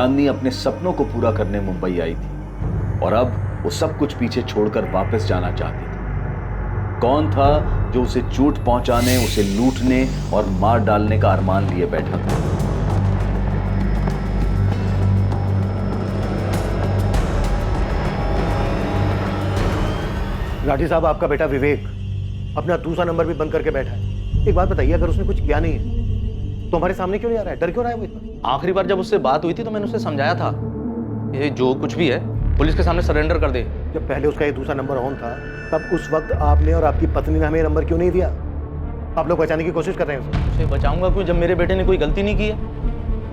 चांदनी अपने सपनों को पूरा करने मुंबई आई थी और अब वो सब कुछ पीछे छोड़कर वापस जाना चाहती थी। कौन था जो उसे चोट पहुंचाने, उसे लूटने और मार डालने का अरमान लिए बैठा था? राठी साहब, आपका बेटा विवेक अपना दूसरा नंबर भी बंद करके बैठा है। एक बात बताइए, अगर उसने कुछ किया नहीं है तो हमारे सामने क्यों नहीं आ रहा है? डर क्यों रहा है वो इतना? आखिरी बार जब उससे बात हुई थी तो मैंने उसे समझाया था, ये जो कुछ भी है पुलिस के सामने सरेंडर कर दे। जब पहले उसका ये दूसरा नंबर ऑन था, तब उस वक्त आपने और आपकी पत्नी ने हमें नंबर क्यों नहीं दिया? आप लोग बचाने की कोशिश कर रहे हैं उसे बचाऊंगा क्यों जब मेरे बेटे ने कोई गलती नहीं की है?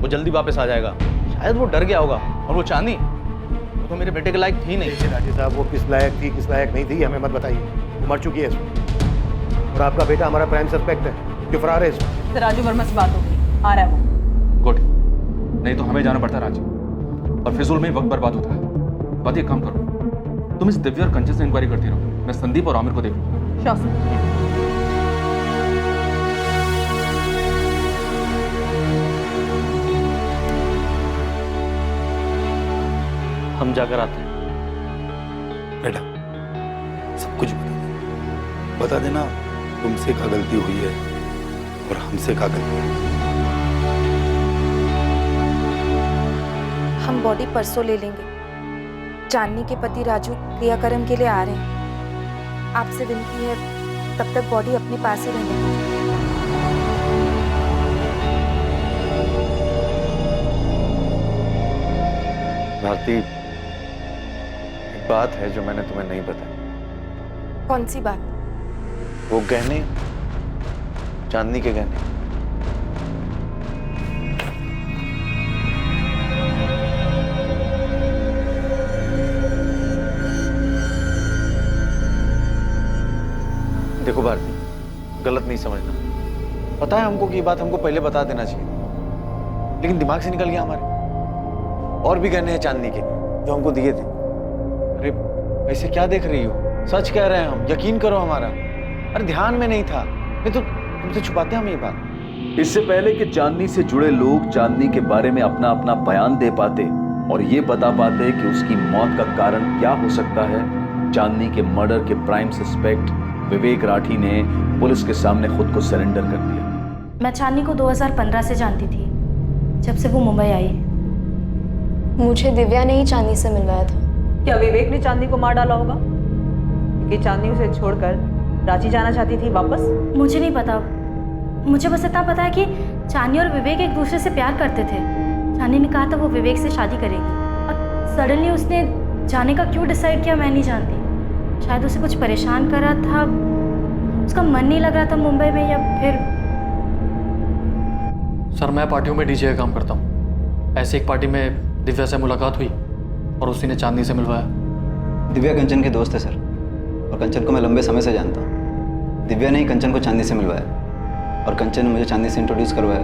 वो जल्दी वापस आ जाएगा। शायद वो डर गया होगा। और वो चांदी, वो तो मेरे बेटे के लायक थी नहीं। देखिए राठी साहब, वो किस लायक थी किस लायक नहीं थी हमें मत बताइए। वो मर चुकी है इसमें, और आपका बेटा हमारा प्राइम सस्पेक्ट है जो फरार है इसमें। राजू वर्मा से बात होगी, आ रहा है वो। गुड, नहीं तो हमें जाना पड़ता रांची और फिजूल में वक्त बर्बाद होता है। बात एक काम करो, तुम इस दिव्या और कंचन से इंक्वायरी करती रहो, मैं संदीप और आमिर को देख लूंगा। Sure sir. हम जाकर आते हैं। बेटा, सब कुछ बता देना तुमसे क्या गलती हुई है और हमसे क्या गलती है। हम बॉडी परसों ले लेंगे। चांदनी के पति राजू क्रियाक्रम के लिए आ रहे हैं। आपसे विनती है, तब तक बॉडी अपने पास ही रहने दीजिए। भारती, एक बात है जो मैंने तुम्हें नहीं बताई। कौन सी बात? वो गहने, चांदनी के गहने। देखो भारती, गलत नहीं समझना। पता है हमको कि ये बात हमको पहले बता देना चाहिए, लेकिन दिमाग से निकल गया हमारे। और भी गहने हैं चांदनी के जो हमको दिए थे। अरे ऐसे क्या देख रही हो? सच कह रहे हैं हम, यकीन करो हमारा। अरे ध्यान में नहीं था, नहीं तो तुमसे छुपाते हम ये बात। इससे पहले कि चांदनी से जुड़े लोग चांदनी के बारे में अपना अपना बयान दे पाते और ये बता पाते कि उसकी मौत का कारण क्या हो सकता है, चांदनी के मर्डर के प्राइम सस्पेक्ट विवेक राठी ने पुलिस के सामने खुद को सरेंडर कर दिया। मैं चांदनी को 2015 से जानती थी, जब से वो मुंबई आई। मुझे दिव्या ने ही चांदनी से मिलवाया था। क्या विवेक ने चांदनी को मार डाला होगा कि चांदनी उसे छोड़कर रांची जाना चाहती थी वापस? मुझे नहीं पता, मुझे बस इतना पता है कि चांदनी और विवेक एक दूसरे से प्यार करते थे। चांदनी ने कहा था वो विवेक से शादी करेगी और सडनली उसने जाने का क्यों डिसाइड किया मैं नहीं जानती। शायद उसे कुछ परेशान कर रहा था, उसका मन नहीं लग रहा था मुंबई में, या फिर। सर, मैं पार्टियों में डीजे का काम करता हूँ। ऐसे एक पार्टी में दिव्या से मुलाकात हुई और उसी ने चांदनी से मिलवाया। दिव्या कंचन के दोस्त है सर, और कंचन को मैं लंबे समय से जानता हूँ। दिव्या ने ही कंचन को चांदनी से मिलवाया और कंचन ने मुझे चांदनी से इंट्रोड्यूस करवाया,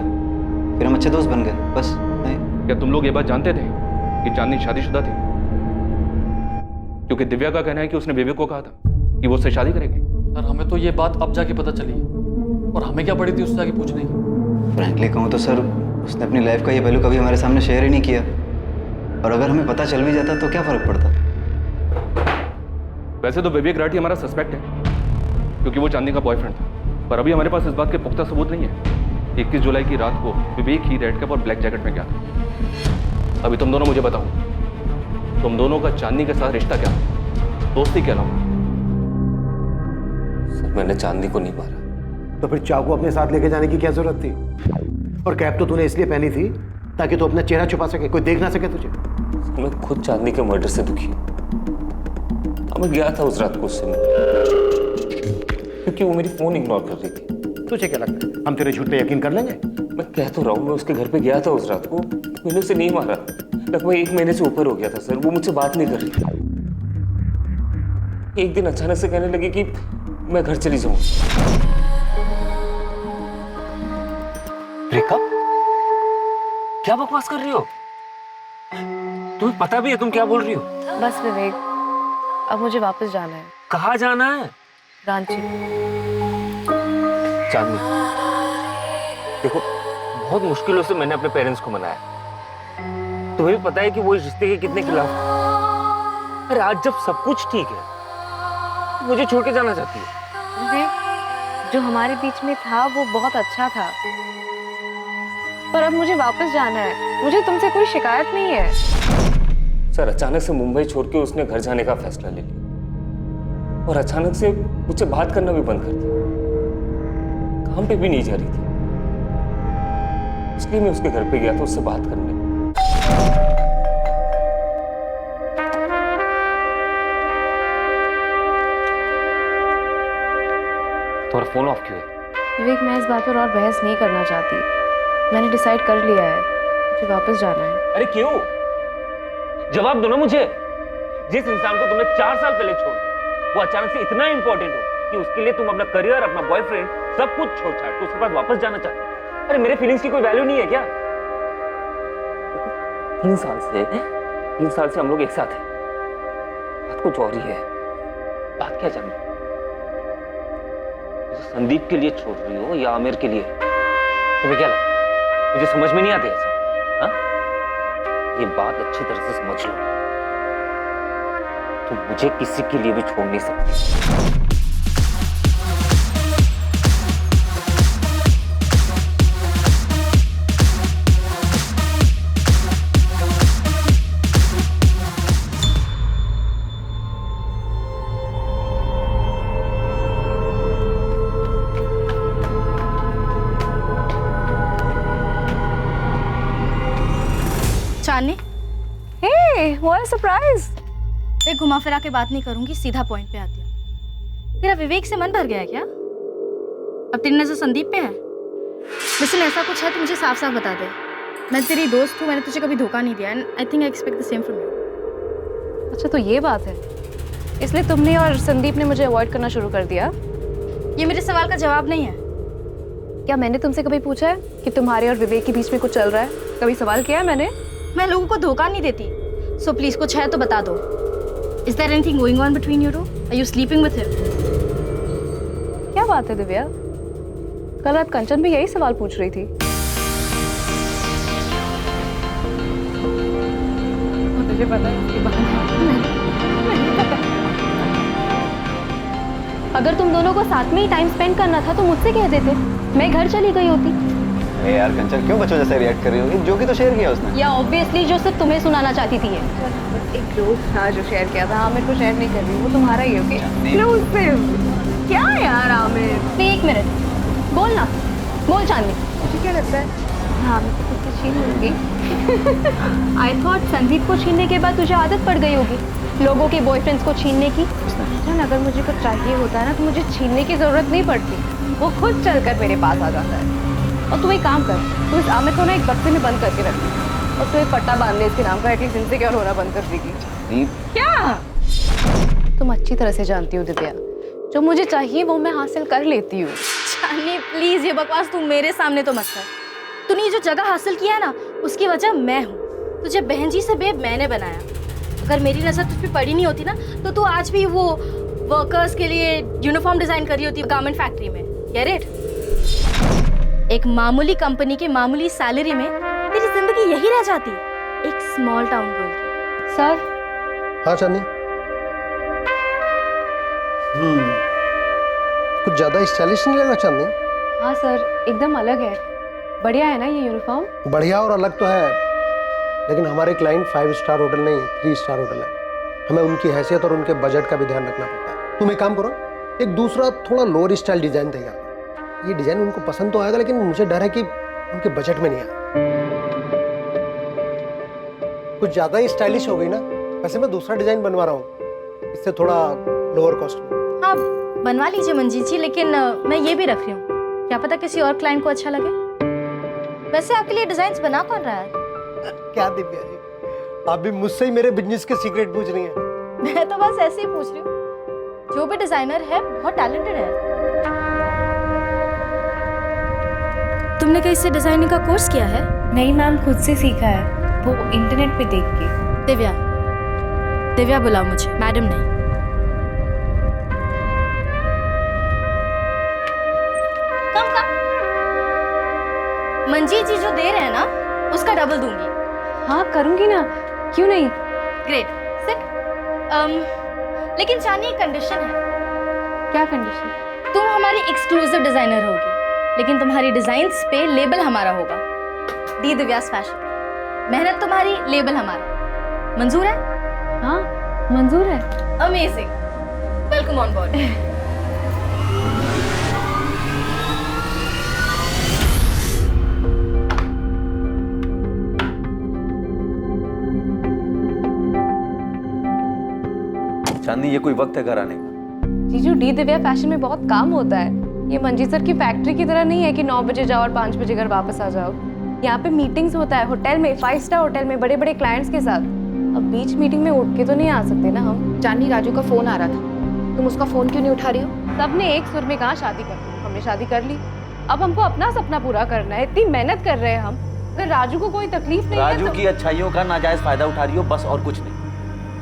फिर हम अच्छे दोस्त बन गए, बस। नहीं, क्या तुम लोग ये बात जानते थे कि चांदनी शादीशुदा थी? क्योंकि दिव्या का कहना है कि उसने विवेक को कहा था कि वो उससे शादी करेगी। सर, हमें तो ये बात अब जाके पता चली और हमें क्या पड़ी थी उससे जाके पूछने की। फ्रैंकली कहूँ तो सर, उसने अपनी लाइफ का ये पहलू कभी हमारे सामने शेयर ही नहीं किया, और अगर हमें पता चल भी जाता तो क्या फर्क पड़ता। वैसे तो विवेक राठी हमारा सस्पेक्ट है क्योंकि वो चांदनी का बॉयफ्रेंड था, पर अभी हमारे पास इस बात के पुख्ता सबूत नहीं है। 21 जुलाई की रात को विवेक ही रेड कैप और ब्लैक जैकेट में गया था। अभी तुम दोनों मुझे बताओ, तुम दोनों का चांदनी के साथ रिश्ता क्या है, दोस्ती क्या नाम? सर, मैंने चांदनी को नहीं मारा। तो फिर चाकू अपने साथ लेके जाने की क्या जरूरत थी? और कैप तो तूने इसलिए पहनी थी ताकि तू अपना चेहरा छुपा सके, कोई देख ना सके तुझे। मैं खुद चांदनी के मर्डर से दुखी हूँ। मैं गया था उस रात को उससे क्योंकि वो मेरी फोन इग्नोर कर रही थी। तुझे क्या लगता है हम तेरे झूठ पे यकीन कर लेंगे? मैं कह तो रहा हूँ, मैं उसके घर पे गया था उस रात को, मैंने उसे नहीं मारा। लगभग 1 महीने से ऊपर हो गया था सर, वो मुझसे बात नहीं कर रही थी। एक दिन अचानक से कहने लगी कि मैं घर चली जाऊँ। ब्रेकअप? क्या बकवास कर रही हो? तुम्हें पता भी है तुम क्या बोल रही हो? बस विवेक, अब मुझे वापस जाना है। कहाँ जाना है? रांची। चांदनी, देखो बहुत मुश्किलों से मैंने अपने पेरेंट्स को मनाया, तुम्हें भी पता है कि वो इस रिश्ते के कितने खिलाफ है। अरे आज जब सब कुछ ठीक है, मुझे छोड़ के जाना चाहती है। जो हमारे बीच में था वो बहुत अच्छा था, पर अब मुझे वापस जाना है। मुझे तुमसे कोई शिकायत नहीं है। सर, अचानक से मुंबई छोड़ के उसने घर जाने का फैसला ले लिया और अचानक से मुझसे बात करना भी बंद कर दिया। काम पे भी नहीं जा रही थी, इसलिए मैं उसके घर पे गया था उससे बात करने। तुम्हारा फोन ऑफ क्यों है? विवेक, मैं इस बात पर और बहस नहीं करना चाहती। मैंने डिसाइड कर लिया है, मुझे वापस जाना है। अरे क्यों? जवाब दो ना मुझे। जिस इंसान को तुमने 4 साल पहले छोड़ दिया, वो अचानक से इतना इंपॉर्टेंट हो कि उसके लिए तुम अपना करियर, अपना बॉयफ्रेंड, सब कुछ छोड़ छाड़ के उसके पास वापस जाना चाहते हो। अरे मेरे फीलिंग्स की कोई वैल्यू नहीं है क्या? 3 साल से हम लोग एक साथ हैं। बात कुछ और ही है। बात क्या जानना? संदीप के लिए छोड़ रही हो या आमिर के लिए? तुम्हें क्या लगता है मुझे समझ में नहीं आती ऐसा? हाँ? ये बात अच्छी तरह से समझ लो, तुम मुझे किसी के लिए भी छोड़ नहीं सकती। चांदनी, हे, व्हाट अ सरप्राइज। मैं घुमा फिरा के बात नहीं करूंगी, सीधा पॉइंट पे आती हूँ। तेरा विवेक से मन भर गया है क्या? अब तेरी नजर संदीप पे है? लेकिन ऐसा कुछ है तो मुझे साफ साफ बता दे। मैं तेरी दोस्त हूँ, मैंने तुझे कभी धोखा नहीं दिया and I think I expect the same from you. अच्छा, तो ये बात है, इसलिए तुमने और संदीप ने मुझे अवॉइड करना शुरू कर दिया? ये मेरे सवाल का जवाब नहीं है। क्या मैंने तुमसे कभी पूछा है कि तुम्हारे और विवेक के बीच में कुछ चल रहा है? कभी सवाल किया है मैंने? मैं लोगों को धोखा नहीं देती, सो प्लीज कुछ है तो बता दो। Is there anything going on between you two? Are you sleeping with him? क्या बात है दिव्या, कल रात कंचन भी यही सवाल पूछ रही थी। मुझे पता है। अगर तुम दोनों को साथ में ही टाइम स्पेंड करना था तो मुझसे कह देते, मैं घर चली गई होती। अरे यार कंचन, क्यों बच्चों जैसे रिएक्ट कर रही होगी? जो कि तो शेयर किया उसने। या ऑब्वियसली जो सिर्फ तुम्हें सुनाना चाहती थी ये। एक जोक था जो शेयर किया था। आमिर को शेयर नहीं कर रही, वो तुम्हारा ही ओके। क्या यार आमिर? नहीं, 1 मिनट, बोल ना, बोल चांदनी। मुझे क्या लगता है हाँ मैं तो कुछ छीन लूंगी। आई थॉट संदीप को छीनने के बाद तुझे आदत पड़ गई होगी लोगों के बॉयफ्रेंड्स को छीनने की। जान, अगर मुझे कुछ चाहिए होता है ना तो मुझे छीनने की जरूरत नहीं पड़ती, वो खुद चलकर मेरे पास आ जाता है। और तू एक काम कर, तू इस आमिर को ना एक बक्से में बंद करके रख और तू एक पट्टा बांध ले इसके नाम का, एटलीस्ट इनसिक्योर होना बंद कर देगी। क्या? तुम अच्छी तरह से जानती हो दिव्या, जो मुझे चाहिए वो मैं हासिल कर लेती हूँ। चांदनी प्लीज ये बकवास तू मेरे सामने तो मत कर। तूने जो जगह हासिल किया है ना, उसकी वजह मैं हूँ। तुझे बहन जी से बेब मैंने बनाया। अगर मेरी नजर तुझ पे पड़ी नहीं होती ना तो तू आज भी वो वर्कर्स के लिए यूनिफॉर्म डिजाइन कर रही होती गारमेंट फैक्ट्री में। Get it? एक मामूली कंपनी के मामूली सैलरी में तेरी जिंदगी यही रह जाती, एक स्मॉल टाउन गर्ल की। सर। हाँ चांदनी। कुछ ज्यादा स्टाइलिश नहीं लगा चांदनी? हाँ सर, एकदम अलग है। बढ़िया है ना ये यूनिफॉर्म? बढ़िया और अलग तो है, लेकिन हमारे क्लाइंट 5 स्टार होटल नहीं 3 स्टार होटल है। हमें उनकी हैसियत और उनके बजट का भी ध्यान रखना पड़ता है। तुम एक काम करो, एक दूसरा थोड़ा लोअर स्टाइल डिजाइन तैयार करो। ये डिजाइन उनको पसंद तो आएगा, लेकिन मुझे डर है कि उनके बजट में नहीं आएगा। कुछ ज्यादा ही स्टाइलिश हो गई ना। वैसे मैं दूसरा डिजाइन बनवा रहा हूँ, इससे थोड़ा लोअर कॉस्ट में। हाँ बनवा लीजिए मंजीत जी, लेकिन मैं ये भी रख रही हूँ, क्या पता किसी और क्लाइंट को अच्छा लगे। वैसे आपके लिए डिजाइन्स बना कौन रहा है? क्या दिव्या जी, आप भी मुझसे ही मेरे बिजनेस के सीक्रेट पूछ रही हैं? मैं तो बस ऐसे ही पूछ रही हूँ। जो भी डिजाइनर है बहुत टैलेंटेड है। तुमने कहीं से डिजाइनिंग का कोर्स किया है? नहीं मैम, खुद से सीखा है, वो इंटरनेट पे देख के। दिव्या, दिव्या बुलाओ मुझे, मैडम नहीं। कम कम। मंजीत जी जो दे रहे हैं ना उसका डबल दूंगी। हाँ करूँगी ना, क्यों नहीं। Great, sit. लेकिन चांदनी एक कंडीशन है। क्या कंडीशन? तुम हमारी एक्सक्लूसिव डिजाइनर होगी, लेकिन तुम्हारी डिजाइन्स पे लेबल हमारा होगा, दी दिव्यास फैशन। मेहनत तुम्हारी, लेबल हमारा। मंजूर है? हाँ मंजूर है। Amazing, welcome on board. Chandni, ये कोई वक्त है घर आने का? जीजू, डी दिव्या फैशन में बहुत काम होता है। ये मंजीत सर की फैक्ट्री की तरह नहीं है कि 9 बजे जाओ और 5 बजे घर वापस आ जाओ। यहाँ पे मीटिंग्स होता है होटल में, 5 स्टार होटल में, बड़े बड़े क्लाइंट्स के साथ। अब बीच मीटिंग में उठ के तो नहीं आ सकते ना हम। चांदनी, राजू का फोन आ रहा था, तुम उसका फोन क्यों नहीं उठा रही हो? सबने एक सुर में कहा शादी कर लो, हमने शादी कर ली। अब हमको अपना सपना पूरा करना है, इतनी मेहनत कर रहे हैं हम। अगर राजू को कोई तकलीफ नहीं है राजू तो... की अच्छाइयों का नाजायज फायदा उठा रही हो, बस और कुछ नहीं।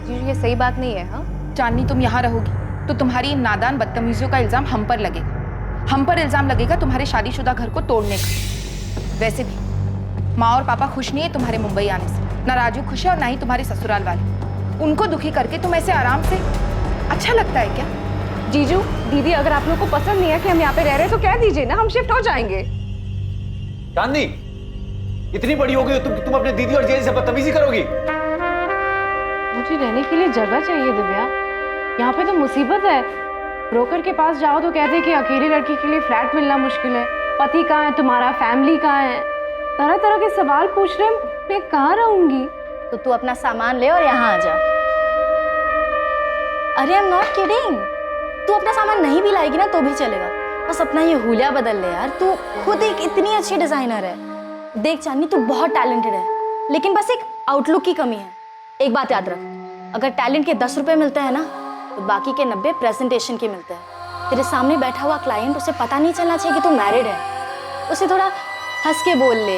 जीजू, ये सही बात नहीं है। हाँ चांदनी, तुम यहाँ रहोगी तो तुम्हारी इन नादान बदतमीजियों का इल्जाम हम पर लगेगा। हम पर इल्जाम लगेगा तुम्हारे शादीशुदा घर को तोड़ने का। वैसे भी माँ और पापा खुश नहीं है तुम्हारे मुंबई आने से। ना राजू खुश है और ना ही तुम्हारे ससुराल वाले। उनको दुखी करके तुम ऐसे आराम से, अच्छा लगता है क्या? जीजू, दीदी, अगर आप लोग को पसंद नहीं है कि हम यहाँ पे रह रहे हैं तो कह दीजिए ना, हम शिफ्ट हो जाएंगे। चांदनी, इतनी बड़ी हो गई हो तुम अपने दीदी और जेल से बदतमीजी करोगी? मुझे रहने के लिए जगह चाहिए दिव्या। यहाँ पे तो मुसीबत है। ब्रोकर के पास जाओ तो कहते हैं कि अकेली लड़की के लिए फ्लैट मिलना मुश्किल है। पति कहाँ है तुम्हारा, फैमिली कहाँ है, तरह तरह के सवाल पूछ रहे हैं। मैं कहाँ रहूंगी? तो तू अपना सामान ले और यहाँ आ जा। अरे आई एम नॉट किडिंग। तू अपना सामान नहीं भी लाएगी ना तो भी चलेगा, बस अपना ये हुलिया बदल ले यार। तू खुद एक इतनी अच्छी डिजाइनर है। देख चांदनी, तू बहुत टैलेंटेड है, लेकिन बस एक आउटलुक की कमी है। एक बात याद रख, अगर टैलेंट के 10 रुपए मिलते हैं ना तो बाकी के 90 प्रेजेंटेशन के मिलते हैं। तेरे सामने बैठा हुआ क्लाइंट, उसे पता नहीं चलना चाहिए कि तू मैरिड है। उसे थोड़ा हंस के बोल ले,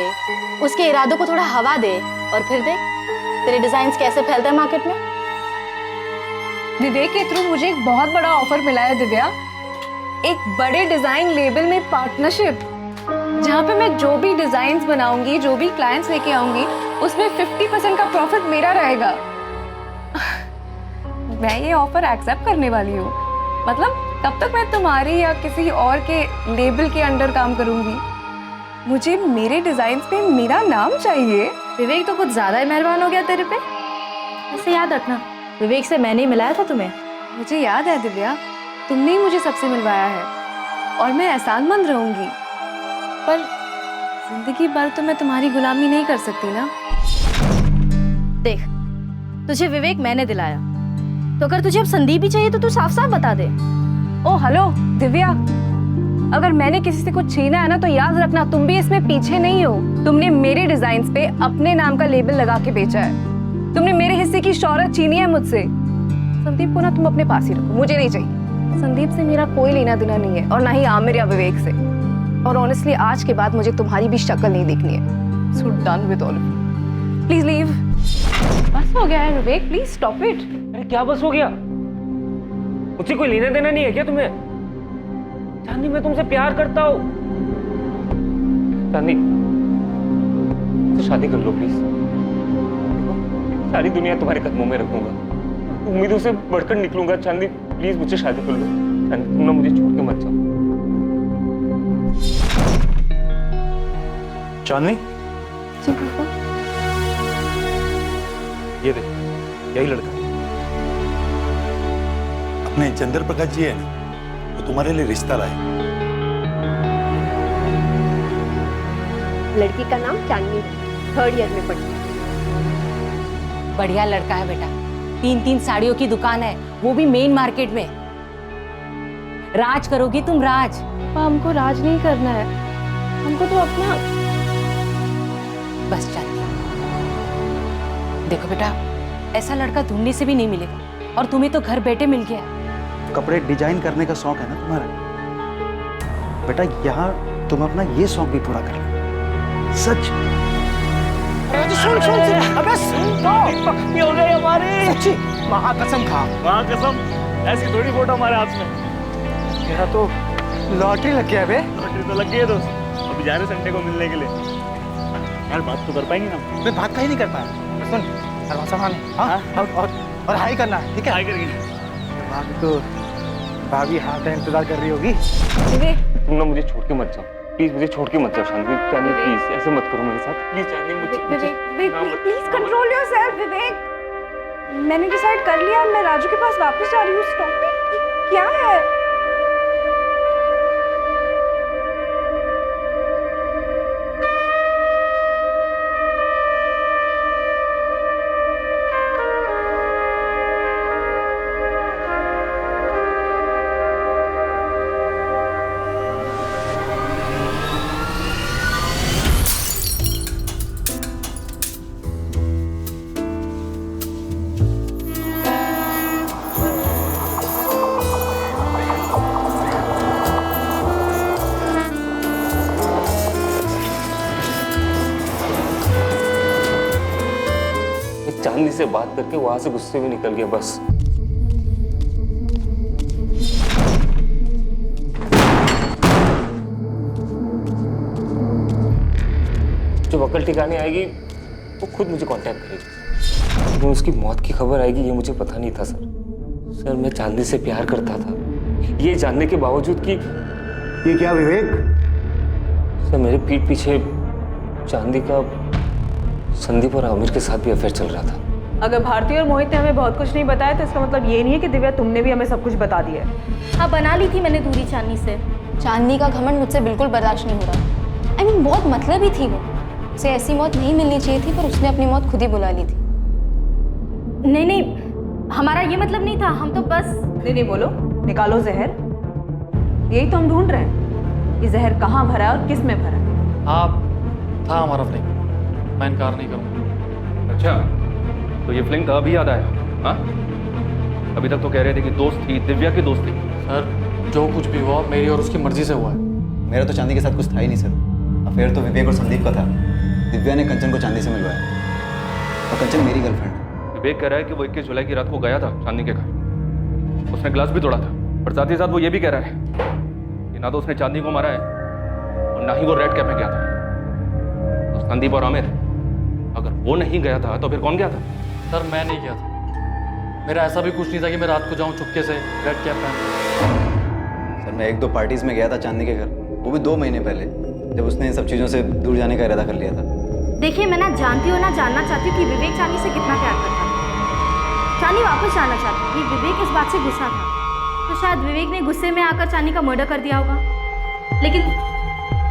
उसके इरादों को थोड़ा हवा दे, और फिर देख तेरे डिजाइन्स कैसे फैलते हैं मार्केट में। विवेक के थ्रू मुझे एक बहुत बड़ा ऑफर मिला है दिव्या। एक बड़े डिजाइन लेबल में पार्टनरशिप, जहाँ पे मैं जो भी डिजाइन्स बनाऊंगी, जो भी क्लाइंट्स लेके आऊंगी, उसमें 50% का प्रॉफिट मेरा रहेगा। मैं ये ऑफर एक्सेप्ट करने वाली हूँ। मतलब तब तक मैं तुम्हारी या किसी और के लेबल के अंडर काम करूंगी। मुझे मेरे डिजाइन्स पे मेरा नाम चाहिए। विवेक तो कुछ ज्यादा ही मेहरबान हो गया तेरे पे। ऐसे याद रखना, विवेक से मैंने ही मिलाया था तुम्हें। मुझे याद है दिव्या, तुमने ही मुझे सबसे मिलवाया है और मैं एहसानमंद रहूंगी। पर जिंदगी भर तो मैं तुम्हारी गुलामी नहीं कर सकती ना। देख, तुझे विवेक मैंने दिलाया, तो अगर तुझे अब संदीप ही चाहिए तो तू साफ साफ बता दे। ओ हेलो दिव्या, अगर मैंने किसी से कुछ छीना है ना तो याद रखना तुम भी इसमें पीछे नहीं हो। तुमने मेरे डिजाइन्स पे अपने नाम का लेबल लगा के बेचा है। तुमने मेरे हिस्से की शौहरत छीनी है मुझसे। संदीप को ना तुम अपने पास ही रखो, मुझे नहीं चाहिए। संदीप से मेरा कोई लेना देना नहीं है, और ना ही आमिर या विवेक से। और ऑनेस्टली आज के बाद मुझे तुम्हारी भी शक्ल नहीं देखनी है। So done with all of you, please leave. बस हो गया है विवेक, प्लीज स्टॉप इट। अरे क्या बस हो गया? मुझसे कोई लेना देना नहीं है क्या तुम्हें? चांदनी, मैं तुमसे प्यार करता हूँ। चांदनी, तो शादी कर लो प्लीज। सारी दुनिया तुम्हारे कदमों में रखूंगा, उम्मीदों से बढ़कर निकलूंगा। चांदनी प्लीज मुझसे शादी कर लो। चांदनी, तुम ना मुझे छोड़ के मत जाओ। चांदनी, जी पापा। ये देख, यही लड़का अपने चंद्र प्रकाश जी है ना, वो तुम्हारे लिए रिश्ता लाए। लड़की का नाम चांदनी है, 3rd ईयर में पढ़ती है। बढ़िया लड़का है बेटा, 3 साड़ियों की दुकान है, वो भी मेन मार्केट में। राज करोगी तुम, राज। हमको राज नहीं करना है, हमको तो अपना। बस चाहती देखो बेटा, ऐसा लड़का ढूंढने से भी नहीं मिलेगा, और तुम्हें तो घर बैठे मिल गया। कपड़े डिजाइन करने का शौक है ना तुम्हारा बेटा, यहाँ तुम अपना ये शौक भी पूरा कर लो। सच। सुन अबे पक्की हो गई हमारी। सच्ची महाकसम खा। महाकसम, ऐसी थोड़ी फोटो हमारे हाथ में। मेरा तो लॉटरी लग गया बे। लॉटरी तो लग गई है दोस्त, अभी जा रहे संडे को मिलने के लिए। यार बात तो कर पाएंगे ना? मैं बात का ही नहीं कर पाया। सुन, दरवाजा मान, हाँ, और हाई करना, ठीक है? हाई करेंगे। भाभी हाथ है, इंतजार कर रही होगी। तुम ना मुझे छोड़ के मत जाओ, प्लीज मुझे छोड़ के मत जाओ शांति। चांदनी प्लीज ऐसे मत करो मेरे साथ, प्लीज चांदनी मुझे प्लीज कंट्रोल योरसेल्फ विवेक। मैंने डिसाइड कर लिया, मैं राजू के पास वापस जा रही हूँ। Stop it. क्या है? चांदनी से बात करके वहां से गुस्से में निकल गया बस। जब अकल ठिकाने आएगी वो खुद मुझे कांटेक्ट करेगी। लेकिन उसकी मौत की खबर आएगी ये मुझे पता नहीं था सर। मैं चांदनी से प्यार करता था, ये जानने के बावजूद कि ये क्या विवेक? सर मेरे पीठ पीछे चांदी का संदीप और आमिर के साथ भी अफेयर चल रहा था। अगर भारती और मोहित ने हमें बहुत कुछ नहीं बताया तो इसका मतलब ये नहीं है कि दिव्या तुमने भी हमें सब कुछ बता दिया है। हाँ, बना ली थी मैंने दूरी चांदनी से। चांदनी का घमंड मुझसे बिल्कुल बर्दाश्त नहीं हो रहा। I mean, बहुत मतलबी थी वो। उसे ऐसी मौत नहीं मिलनी चाहिए थी, पर उसने अपनी मौत खुद ही बुला ली थी। नहीं नहीं, हमारा ये मतलब नहीं था, हम तो बस। नहीं बोलो, निकालो जहर। यही तो हम ढूंढ रहे हैं, ये जहर कहाँ भरा है और किस में भरा है। हाँ, था हमारा फ्लिंग, मैं इनकार नहीं करूँगा। अच्छा, तो ये फ्लिंग अभी याद आया? हाँ, अभी तक तो कह रहे थे कि दोस्त थी, दिव्या की दोस्त थी। सर, जो कुछ भी हुआ मेरी और उसकी मर्जी से हुआ है। मेरा तो चांदी के साथ कुछ था ही नहीं सर। अफेयर तो विवेक और संदीप का था। दिव्या ने कंचन को चांदी से मिलवाया और कंचन मेरी गर्लफ्रेंड है। विवेक कह रहा है कि वो 21 जुलाई की रात को गया था चांदनी के घर, उसने ग्लास भी तोड़ा था। और साथ ही साथ वो ये भी कह रहा है कि ना तो उसने चांदनी को मारा है और ना ही वो रेड कैप में गया था। तो संदीप और आमिर, अगर वो नहीं गया था तो फिर कौन गया था? सर, मैं नहीं गया था। मेरा ऐसा भी कुछ नहीं था कि मैं रात को जाऊं चुपके से रेड कैप पहन। सर, मैं 1-2 पार्टीज में गया था चांदनी के घर, वो भी 2 महीने पहले, जब उसने इन सब चीज़ों से दूर जाने का इरादा कर लिया था। देखिए, मैं ना जानती हूँ ना जानना चाहती हूँ कि विवेक चांदनी से कितना प्यार करता है। चांदनी वापस जाना चाहती थी, विवेक इस बात से गुस्सा था, तो शायद विवेक ने गुस्से में आकर चांदनी का मर्डर कर दिया होगा। लेकिन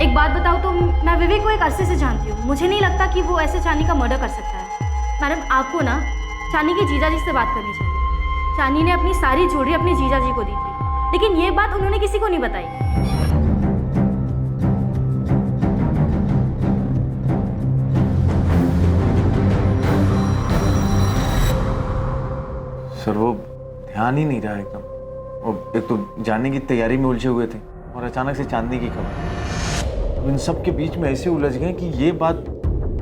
एक बात बताऊँ तो मैं विवेक को एक अरसे से जानती हूँ, मुझे नहीं लगता कि वो ऐसे चांदनी का मर्डर कर सकता है। मैडम, आपको ना चांदनी के जीजा जी से बात करनी चाहिए। चांदनी ने अपनी सारी ज्वेलरी अपने जीजा जी को दी थी, लेकिन ये बात उन्होंने किसी को नहीं बताई। सर, वो ध्यान ही नहीं रहा एकदम। वो एक तो जानने की तैयारी में उलझे हुए थे और अचानक से चांदनी की खबर। अब इन सब के बीच में ऐसे उलझ गए कि ये बात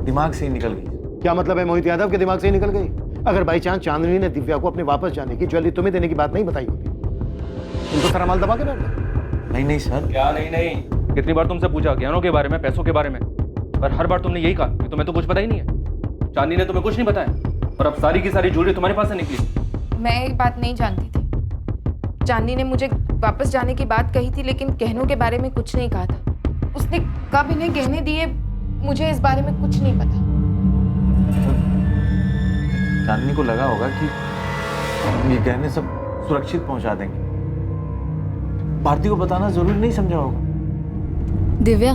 दिमाग से ही निकल गई। क्या मतलब है मोहित यादव के दिमाग से ही निकल गई? अगर बाई चांस चांदनी ने दिव्या को अपने वापस जाने की ज्वेलरी तुम्हें देने की बात नहीं बताई होती, तुमको सारा माल दबा के बैठ गए। नहीं सर। क्या नहीं? कितनी बार तुमसे पूछा ज्ञानों के बारे में, पैसों के बारे में, पर हर बार तुमने यही कहा कि तुम्हें तो कुछ पता ही नहीं है। चांदनी ने तुम्हें कुछ नहीं बताया और अब सारी की सारी ज्वेलरी तुम्हारे पास से निकली। मैं ये बात नहीं जानती थी। चांदनी ने मुझे वापस जाने की बात कही थी, लेकिन गहनों के बारे में कुछ नहीं कहा था। उसने कब इन्हें गहने दिए, मुझे इस बारे में कुछ नहीं पता। चांदनी को लगा होगा कि ये गहने सब सुरक्षित पहुंचा देंगे। भारती को बताना जरूरी नहीं समझा होगा। दिव्या,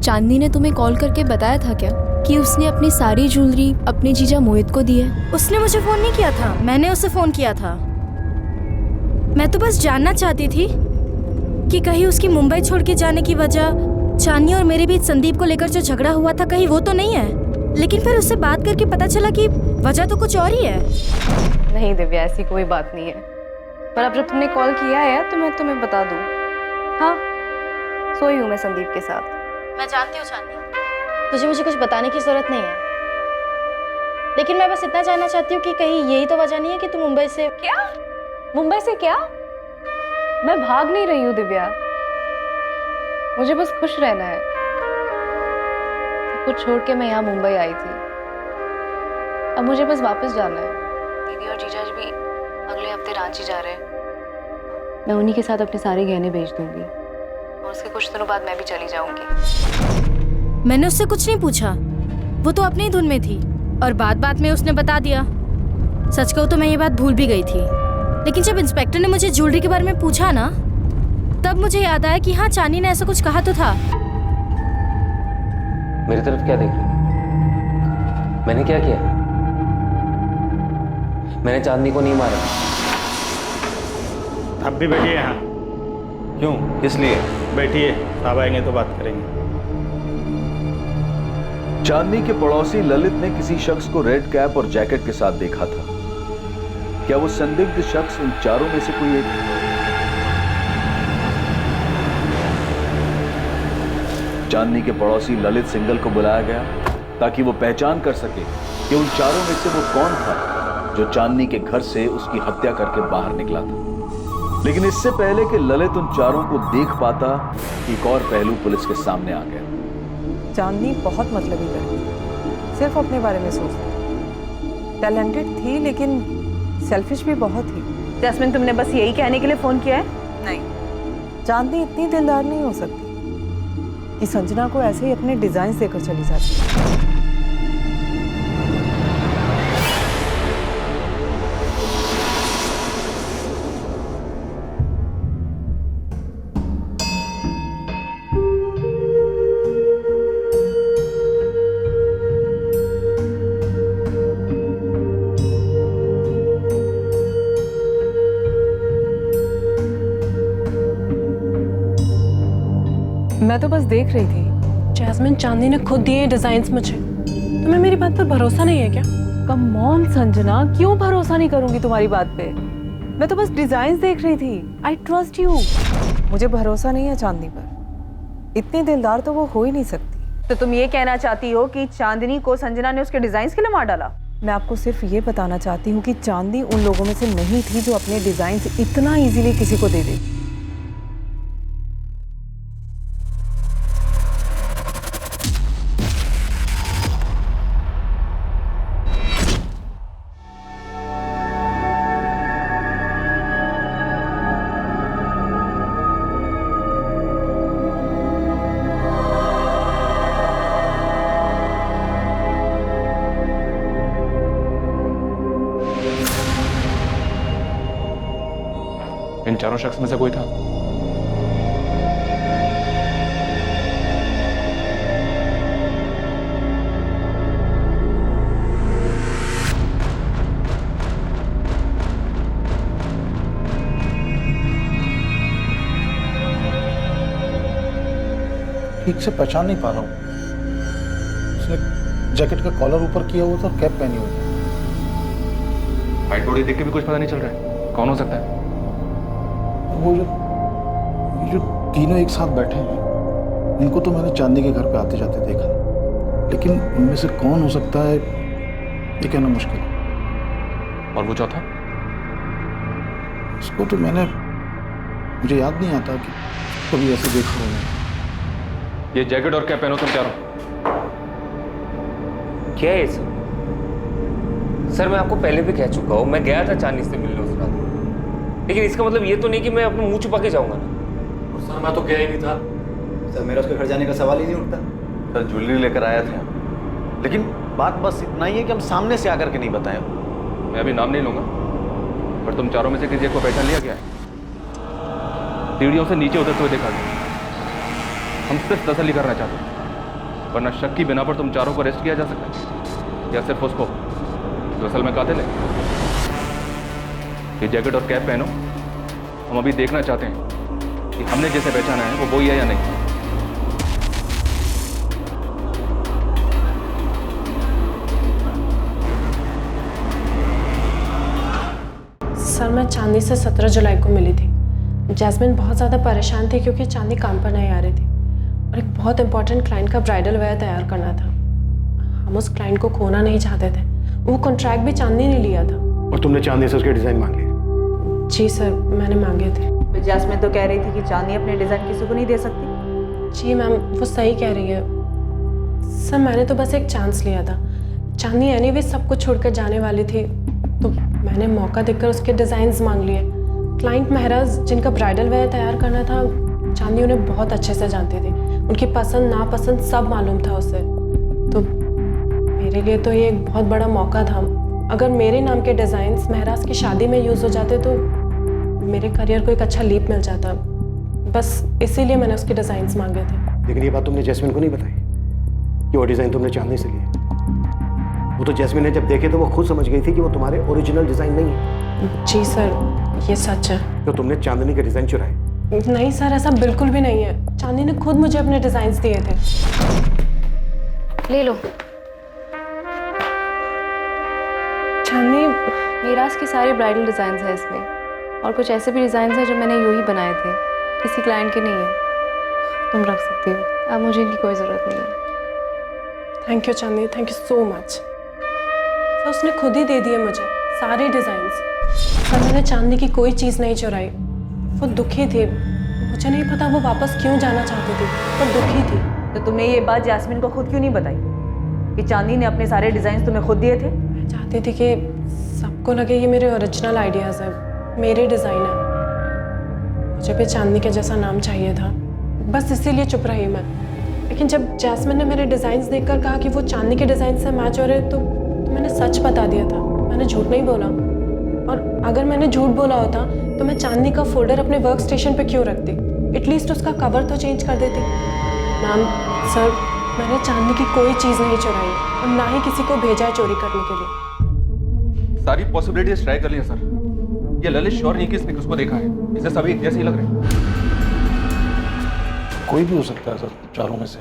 चांदनी ने तुम्हें कॉल करके बताया था क्या कि उसने अपनी सारी ज्वेलरी अपने जीजा मोहित को दी है? उसने मुझे फोन नहीं किया था, मैंने उसे फोन किया था। मैं तो बस जानना चाहती थी कि कहीं उसकी मुंबई छोड़ के जाने की वजह चांदनी और मेरे बीच संदीप को लेकर जो झगड़ा हुआ था, कहीं वो तो नहीं है। लेकिन फिर उससे बात करके पता चला कि वजह तो कुछ और ही है। नहीं दिव्या, ऐसी कोई बात नहीं है। पर अब जब तुमने कॉल किया है तो मैं तुम्हें बता दूं। हाँ, सोई हूँ मैं संदीप के साथ। मैं जानती हूँ चांदनी, तुझे मुझे कुछ बताने की जरूरत नहीं है, लेकिन मैं बस इतना जानना चाहती हूँ कि कहीं यही तो वजह नहीं है कि तुम मुंबई से। क्या? मुंबई से क्या? मैं भाग नहीं रही हूँ दिव्या, मुझे बस खुश रहना है। कुछ छोड़ के मैं यहाँ मुंबई आई थी। अब मुझे बस वापस जाना है। दीदी और जीजा भी अगले हफ्ते रांची जा रहे हैं। मैं उन्हीं के साथ अपने सारे गहने भेज दूंगी और उसके कुछ दिनों बाद मैं भी चली जाऊंगी। मैंने उससे कुछ नहीं पूछा, वो तो अपनी ही धुन में थी और बात में उसने बता दिया। सच कहूँ तो मैं ये बात भूल भी गई थी, लेकिन जब इंस्पेक्टर ने मुझे ज्वेलरी के बारे में पूछा ना, तब मुझे याद आया कि हाँ, चांदनी ने ऐसा कुछ कहा तो था। मेरी तरफ क्या देख रहे? मैंने क्या किया? मैंने चांदनी को नहीं मारा। आप भी बैठिए यहाँ। क्यों, किस लिए? बैठिए, साहब आएंगे तो बात करेंगे। चांदनी के पड़ोसी ललित ने किसी शख्स को रेड कैप और जैकेट के साथ देखा था। क्या वो संदिग्ध शख्स इन चारों में से कोई एक? चांदनी के पड़ोसी ललित सिंगल को बुलाया गया ताकि वो पहचान कर सके कि उन चारों में से वो कौन था जो चांदनी के घर से उसकी हत्या करके बाहर निकला था। लेकिन इससे पहले कि ललित उन चारों को देख पाता, एक और पहलू पुलिस के सामने आ गया। चांदनी बहुत मतलबी लड़की थी, सिर्फ अपने बारे में सोचती। टैलेंटेड थी लेकिन सेल्फिश भी बहुत थी। जैस्मिन, तुमने बस यही कहने के लिए फोन किया है? नहीं, चांदनी इतनी दिलदार नहीं हो सकती कि संजना को ऐसे ही अपने डिजाइन देकर चली जाती। मैं तो बस देख रही थी। जैस्मिन, चांदनी ने खुद दिए डिजाइन्स मुझे। तुम्हें मेरी बात पर भरोसा नहीं है क्या? कम ऑन संजना, क्यों भरोसा नहीं करूंगी तुम्हारी बात पे? मैं तो बस डिजाइन्स देख रही थी। I trust you. मुझे भरोसा नहीं है चांदनी पर। इतनी दिलदार तो वो हो ही नहीं सकती। तो तुम ये कहना चाहती हो कि चांदनी को संजना ने उसके डिजाइन्स के लिए मार डाला? मैं आपको सिर्फ ये बताना चाहती हूँ कि चांदनी उन लोगों में से नहीं थी जो अपने डिजाइन्स इतना इजीली किसी को दे देती। इन चारों शख्स में से कोई था? ठीक से पहचान नहीं पा रहा हूँ। उसने जैकेट का कॉलर ऊपर किया हुआ था, कैप पहनी हुई थी। हाइट बॉडी देख के भी कुछ पता नहीं चल रहा है कौन हो सकता है। वो जो तीनों एक साथ बैठे हैं, उनको तो मैंने चांदनी के घर पे आते जाते देखा, लेकिन उनमें से कौन हो सकता है ये कहना मुश्किल है। और वो चौथा? उसको तो मुझे याद नहीं आता कि कभी ऐसे देखा हो। ये जैकेट और कैप पहनो तुम चारों। क्या है सर? सर, मैं आपको पहले भी कह चुका हूँ, मैं गया था चांदनी से मिलने उस रात, लेकिन इसका मतलब ये तो नहीं कि मैं अपना मुंह छुपा के जाऊंगा ना। और सर, मैं तो गया ही नहीं था सर, मेरा उसके घर जाने का सवाल ही नहीं उठता। सर, ज्वेलरी लेकर आया था, लेकिन बात बस इतना ही है कि हम सामने से आकर के नहीं बताए। मैं अभी नाम नहीं लूंगा, पर तुम चारों में से किसी एक को पहचान लिया गया है? सीढ़ियों से नीचे उतरते हुए देखा गया। हम सिर्फ तसल्ली करना चाहते हैं, वरना शक की बिना पर तुम चारों को अरेस्ट किया जा सकता है, या सिर्फ उसको जो असल में कातिल है। ये जैकेट और कैप पहनो। हम अभी देखना चाहते हैं कि हमने जैसे पहचाना है वो वही है या नहीं। सर, मैं चांदनी से 17 जुलाई को मिली थी। जैस्मिन बहुत ज़्यादा परेशान थी क्योंकि चांदनी काम पर नहीं आ रही थी और एक बहुत इंपॉर्टेंट क्लाइंट का ब्राइडल वेयर तैयार करना था। हम उस क्लाइंट को खोना नहीं चाहते थे। वो कॉन्ट्रैक्ट भी चांदनी ने लिया था। और तुमने चांदनी से उसके डिज़ाइन मांग लिए? जी सर, मैंने मांगे थे। जैस्मिन तो कह रही थी कि चांदनी अपने डिज़ाइन किसी को नहीं दे सकती। जी मैम, वो सही कह रही है। सर मैंने तो बस एक चांस लिया था। चांदनी एनीवे सब कुछ छोड़कर जाने वाली थी, तो मैंने मौका देखकर उसके डिज़ाइंस मांग लिए। क्लाइंट महराज जिनका ब्राइडल वेयर तैयार करना था, चांदनी उन्हें बहुत अच्छे से जानती थी। उनकी पसंद नापसंद सब मालूम था उसे। तो मेरे लिए तो ये एक बहुत बड़ा मौका था। अगर मेरे नाम के डिज़ाइंस महराज की शादी में यूज़ हो जाते तो मेरे करियर को एक अच्छा लीप मिल जाता। बस इसीलिए मैंने उसके डिज़ाइंस मांगे थे। लेकिन ये बात तुमने जैस्मिन को नहीं बताई कि वो डिज़ाइन तुमने चांदनी से लिए। वो तो जैस्मिन ने जब देखे तो वो खुद समझ गई थी कि वो तुम्हारे ओरिजिनल डिज़ाइन नहीं है। जी सर, ये सच है। तो तुमने चांदनी के डिज़ाइन चुराए? नहीं सर, ऐसा बिल्कुल भी नहीं है। चांदनी ने खुद मुझे अपने डिज़ाइंस दिए थे। ले लो। चांदनी, मीराज के सारे ब्राइडल डिज़ाइंस हैं इसमें, और कुछ ऐसे भी डिज़ाइंस हैं जो मैंने यूं ही बनाए थे, किसी क्लाइंट के नहीं है। तुम रख सकती हो, अब मुझे इनकी कोई ज़रूरत नहीं है। Thank you Chandni, thank you so much. Sir उसने खुद ही दे दिए मुझे सारे डिज़ाइंस। सर मैंने चांदनी की कोई चीज़ नहीं चुराई। वो दुखी थी, मुझे नहीं पता वो वापस क्यों जाना चाहती थी, पर दुखी थी। तो तुमने ये बात जैस्मिन को खुद क्यों नहीं बताई कि चांदनी ने अपने सारे डिज़ाइंस तुम्हें खुद दिए थे? मैं चाहती थी कि सबको लगे ये मेरे ओरिजिनल आइडियाज़ है, मेरे डिज़ाइन है। मुझे भी चांदनी के जैसा नाम चाहिए था, बस इसीलिए चुप रही मैं। लेकिन जब जैस्मिन ने मेरे डिज़ाइंस देखकर कहा कि वो चांदनी के डिज़ाइन से मैच हो रहे, तो मैंने सच बता दिया था। मैंने झूठ नहीं बोला। और अगर मैंने झूठ बोला होता तो मैं चांदनी का फोल्डर अपने वर्क स्टेशन पर क्यों रखती? एटलीस्ट उसका कवर तो चेंज कर देती। मैम, सर, मैंने चांदनी की कोई चीज़ नहीं चुराई और ना ही किसी को भेजा है चोरी करने के लिए। सारी पॉसिबिलिटीज ट्राई कर लिया सर। ये ललित श्योर नहीं कि इसने किसको देखा है। इसे सभी एक जैसे ही लग रहे हैं। कोई भी हो सकता है सर, चारों में से।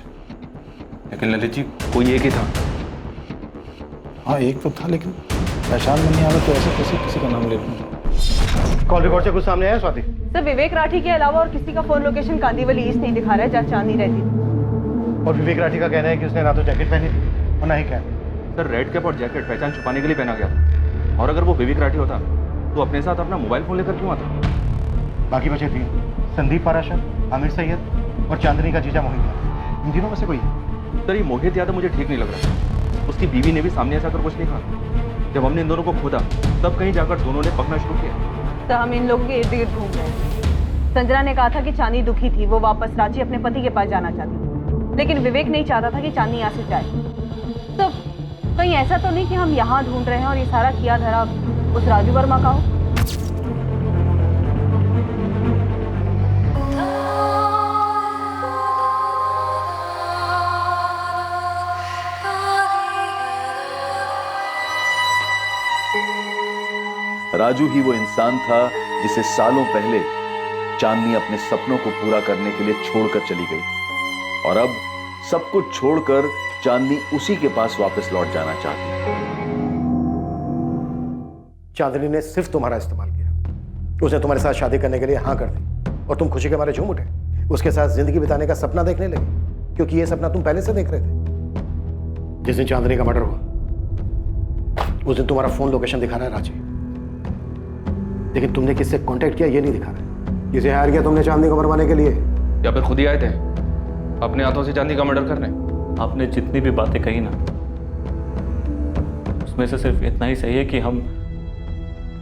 लेकिन ललित जी, कोई एक ही था। हाँ, एक तो था, लेकिन पहचान में नहीं आ रहा, तो ऐसे कैसे किसी का नाम ले लूँ? कॉल रिकॉर्ड से कुछ सामने आया स्वाति? सर विवेक राठी के अलावा और किसी का फोन लोकेशन कांदीवली ईस्ट नहीं दिखा रहा है जहाँ चांदनी रहती थी। और विवेक राठी का कहना है कि उसने ना तो जैकेट पहनी थी और ना ही कैप। सर रेड कैप और जैकेट पहचान छुपाने के लिए पहना गया था। और अगर वो विवेक राठी होता तो अपने साथ अपना मोबाइल फोन लेकर क्यों आता? बाकी बचे तीन, संदीप पाराशर, आमिर सैयद और चांदनी का जीजा मोहित। इन तीनों में से कोई है? सर ये मोहित यादव मुझे ठीक नहीं लग रहा। उसकी बीवी ने भी सामने ऐसा कर कुछ नहीं कहा। जब हमने इन दोनों को खोदा तब कहीं जाकर दोनों ने पकना शुरू किया। तो हम इन लोगों के इर्द गिर्द घूम रहे। संजना ने कहा था कि चांदनी दुखी थी, वो वापस रांची अपने पति के पास जाना चाहती थी। लेकिन विवेक नहीं चाहता था कि चांदनी यहाँ से जाए। तो कहीं ऐसा तो नहीं कि हम यहाँ ढूंढ रहे हैं और ये सारा किया धरा उस राजू वर्मा का हो? राजू ही वो इंसान था जिसे सालों पहले चांदनी अपने सपनों को पूरा करने के लिए छोड़कर चली गई थी। और अब सब कुछ छोड़कर चांदनी उसी के पास वापस लौट जाना चाहती है। चांदनी ने सिर्फ तुम्हारा इस्तेमाल किया। उसने तुम्हारे साथ शादी करने के लिए हाँ कर दी और तुम खुशी के मारे झूम उठे। उसके साथ जिंदगी बिताने का सपना देखने लगे, क्योंकि ये सपना तुम पहले से देख रहे थे। जिस दिन चांदनी का मर्डर हुआ उस दिन तुम्हारा फोन लोकेशन दिखा रहा है रांची, लेकिन तुमने किससे कांटेक्ट किया ये नहीं दिखा रहा। किसे हायर किया तुमने चांदनी को मरवाने के लिए? या फिर खुद ही आए थे अपने हाथों से चांदनी का मर्डर करने? आपने जितनी भी बातें कही ना, उसमें से सिर्फ इतना ही सही है कि हम